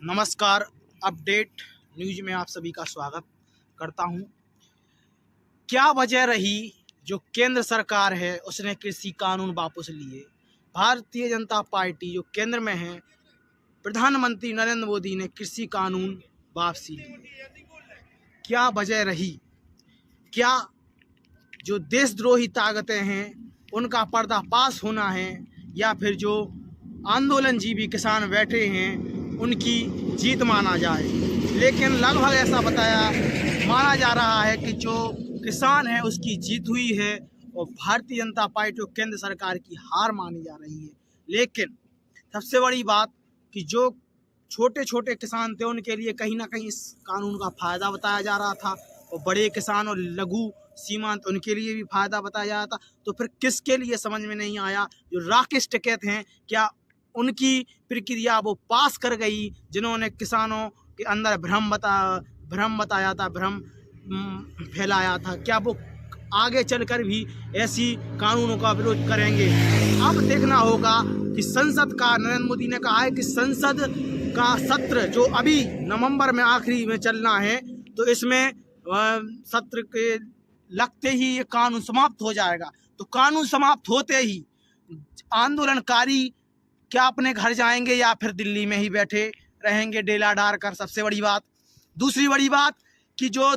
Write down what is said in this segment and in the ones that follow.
नमस्कार। Update news में आप सभी का स्वागत करता हूं। क्या वजह रही जो केंद्र सरकार है उसने कृषि कानून वापस लिए? भारतीय जनता पार्टी जो केंद्र में है, प्रधानमंत्री नरेंद्र मोदी ने कृषि कानून वापसी लिए। क्या वजह रही? क्या जो देशद्रोही ताकतें हैं उनका पर्दाफाश होना है, या फिर जो आंदोलनजीवी किसान बैठे हैं उनकी जीत माना जाए? लेकिन लगभग ऐसा माना जा रहा है कि जो किसान है उसकी जीत हुई है और भारतीय जनता पार्टी और केंद्र सरकार की हार मानी जा रही है। लेकिन सबसे बड़ी बात कि जो छोटे छोटे किसान थे उनके लिए कहीं ना कहीं इस कानून का फ़ायदा बताया जा रहा था, और बड़े किसान और लघु सीमांत उनके लिए भी फ़ायदा बताया जा रहा था। तो फिर किसके लिए समझ में नहीं आया? जो राकेश टिकैत हैं, क्या उनकी प्रक्रिया वो पास कर गई जिन्होंने किसानों के अंदर भ्रम बताया था, भ्रम फैलाया था? क्या वो आगे चलकर भी ऐसी कानूनों का विरोध करेंगे? अब देखना होगा कि संसद का, नरेंद्र मोदी ने कहा है कि संसद का सत्र जो अभी नवंबर में आखिरी में चलना है, तो इसमें सत्र के लगते ही ये कानून समाप्त हो जाएगा। तो कानून समाप्त होते ही आंदोलनकारी क्या अपने घर जाएंगे या फिर दिल्ली में ही बैठे रहेंगे डेला डार कर? सबसे बड़ी बात। दूसरी बड़ी बात कि जो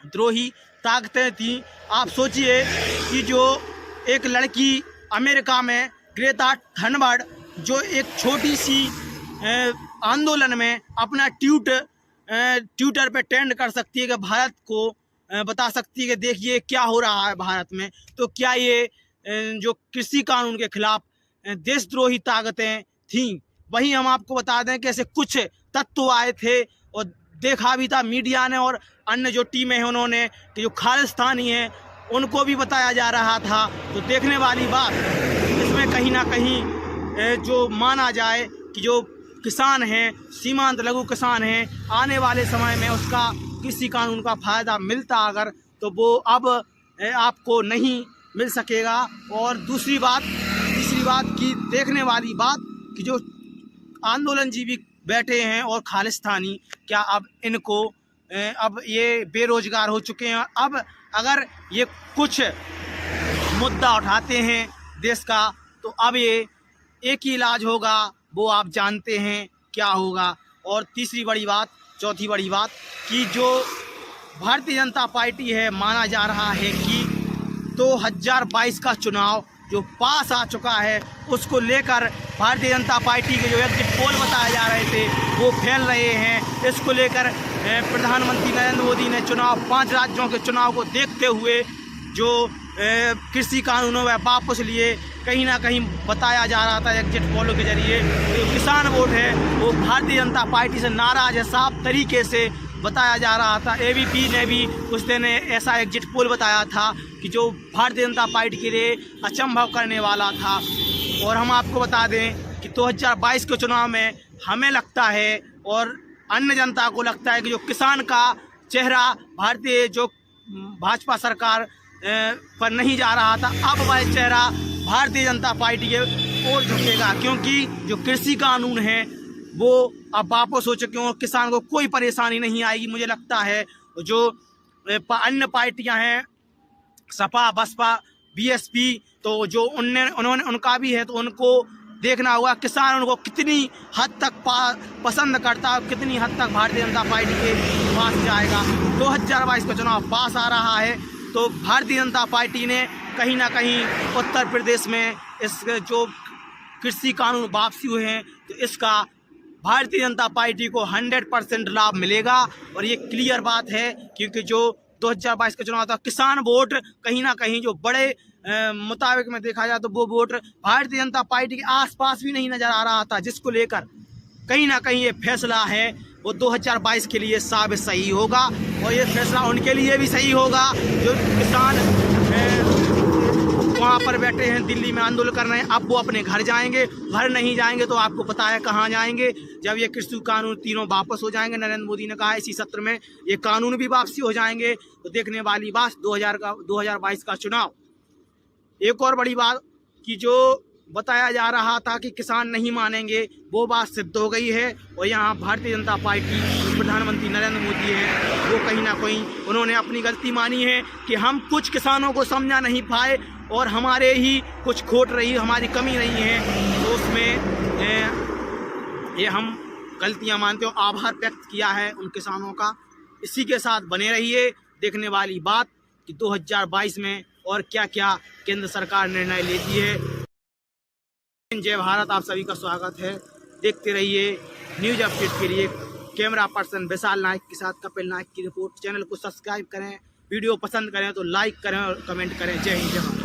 द्रोही ताकतें थी, आप सोचिए कि जो एक लड़की अमेरिका में ग्रेटा थनबर्ड, जो एक छोटी सी आंदोलन में अपना ट्विटर पे ट्रेंड कर सकती है कि भारत को बता सकती है कि देखिए क्या हो रहा है भारत में, तो क्या ये जो कृषि कानून के खिलाफ देशद्रोही ताकतें थीं? वहीं हम आपको बता दें कि ऐसे कुछ तत्व आए थे और देखा भी था मीडिया ने और अन्य जो टीमें हैं उन्होंने कि जो खालिस्तानी हैं उनको भी बताया जा रहा था। तो देखने वाली बात इसमें कहीं ना कहीं जो माना जाए कि जो किसान हैं, सीमांत लघु किसान हैं, आने वाले समय में उसका कृषि कानून का फ़ायदा मिलता अगर, तो वो अब आपको नहीं मिल सकेगा। और तीसरी बात की देखने वाली बात कि जो आंदोलनजीवी बैठे हैं और खालिस्तानी, क्या अब इनको अब ये बेरोजगार हो चुके हैं, अब अगर ये कुछ मुद्दा उठाते हैं देश का, तो अब ये एक ही इलाज होगा, वो आप जानते हैं क्या होगा। और चौथी बड़ी बात कि जो भारतीय जनता पार्टी है, माना जा रहा है कि 2022 का चुनाव जो पास आ चुका है उसको लेकर भारतीय जनता पार्टी के जो एग्जिट पोल बताए जा रहे थे वो फैल रहे हैं। इसको लेकर प्रधानमंत्री नरेंद्र मोदी ने 5 राज्यों के चुनाव को देखते हुए जो कृषि कानूनों में वापस लिए, कहीं ना कहीं बताया जा रहा था एग्जिट पोल के जरिए जो किसान वोट है वो भारतीय जनता पार्टी से नाराज़ है, साफ तरीके से बताया जा रहा था। एबीपी ने भी उस दिन ऐसा एग्जिट पोल बताया था कि जो भारतीय जनता पार्टी के लिए अचंभव करने वाला था। और हम आपको बता दें कि 2022 के चुनाव में हमें लगता है और अन्य जनता को लगता है कि जो किसान का चेहरा भारतीय जो भाजपा सरकार पर नहीं जा रहा था, अब वह चेहरा भारतीय जनता पार्टी के ओर झुकेगा, क्योंकि जो कृषि कानून है वो अब वापस हो चुके हैं और किसान को कोई परेशानी नहीं आएगी। मुझे लगता है जो अन्य पार्टियां हैं, सपा, बसपा, बीएसपी, तो जो उन्होंने उनका भी है, तो उनको देखना होगा किसान उनको कितनी हद तक पसंद करता है, कितनी हद तक भारतीय जनता पार्टी के पास जाएगा। 2022 का चुनाव पास आ रहा है, तो भारतीय जनता पार्टी ने कहीं ना कहीं उत्तर प्रदेश में इस जो कृषि कानून वापसी हुए हैं तो इसका भारतीय जनता पार्टी को 100% लाभ मिलेगा। और ये क्लियर बात है, क्योंकि जो 2022 का चुनाव था, किसान वोट कहीं ना कहीं जो बड़े मुताबिक में देखा जाए तो वो वोट भारतीय जनता पार्टी के आसपास भी नहीं नजर आ रहा था, जिसको लेकर कहीं ना कहीं ये फैसला है वो 2022 के लिए साबित सही होगा। और ये फैसला उनके लिए भी सही होगा जो किसान वहाँ पर बैठे हैं, दिल्ली में आंदोलन कर रहे हैं। अब वो अपने घर जाएंगे, घर नहीं जाएंगे तो आपको पता है कहाँ जाएंगे, जब ये कृषि कानून तीनों वापस हो जाएंगे। नरेंद्र मोदी ने कहा इसी सत्र में ये कानून भी वापसी हो जाएंगे। तो देखने वाली बात 2022 का चुनाव। एक और बड़ी बात कि जो बताया जा रहा था कि किसान नहीं मानेंगे, वो बात सिद्ध हो गई है। और यहाँ भारतीय जनता पार्टी, प्रधानमंत्री नरेंद्र मोदी है, वो कहीं ना कहीं उन्होंने अपनी गलती मानी है कि हम कुछ किसानों को समझा नहीं पाए और हमारे ही कुछ खोट रही, हमारी कमी नहीं है, तो उसमें ये हम गलतियां मानते हो। आभार व्यक्त किया है उन किसानों का। इसी के साथ बने रहिए, देखने वाली बात कि 2022 में और क्या क्या केंद्र सरकार निर्णय लेती है। जय भारत, आप सभी का स्वागत है। देखते रहिए न्यूज अपडेट के लिए। कैमरा पर्सन विशाल नायक के साथ कपिल नायक की रिपोर्ट। चैनल को सब्सक्राइब करें, वीडियो पसंद करें तो लाइक करें और कमेंट करें। जय हिंद, जय भारत।